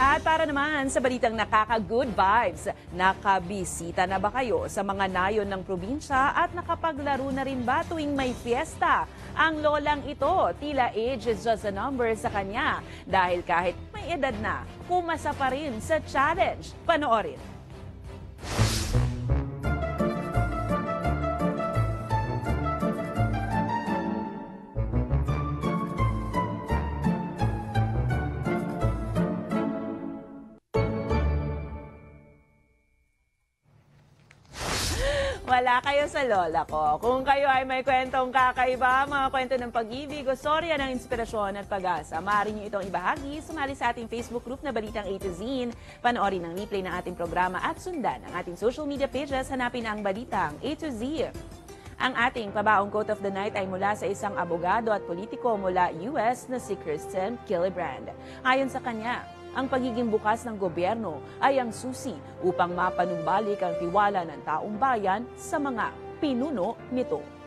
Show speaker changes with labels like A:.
A: At para naman sa balitang nakaka-good vibes, nakabisita na ba kayo sa mga nayon ng probinsya at nakapaglaro na rin ba tuwing may fiesta? Ang lolang ito, tila age is just a number sa kanya dahil kahit may edad na, pumasa pa rin sa challenge. Panoorin. Wala kayo sa lola ko. Kung kayo ay may kwentong kakaiba, mga kwento ng pag-ibig o storya ng inspirasyon at pag-asa, maaari niyo itong ibahagi. Sumali sa ating Facebook group na Balitang A to Z. Panoorin ang replay ng ating programa at sundan ang ating social media pages. Hanapin ang Balitang A to Z. Ang ating pabaong quote of the night ay mula sa isang abogado at politiko mula US na si Kristen Gillibrand. Ayon sa kanya, ang pagiging bukas ng gobyerno ay ang susi upang mapanumbalik ang tiwala ng taong bayan sa mga pinuno nito.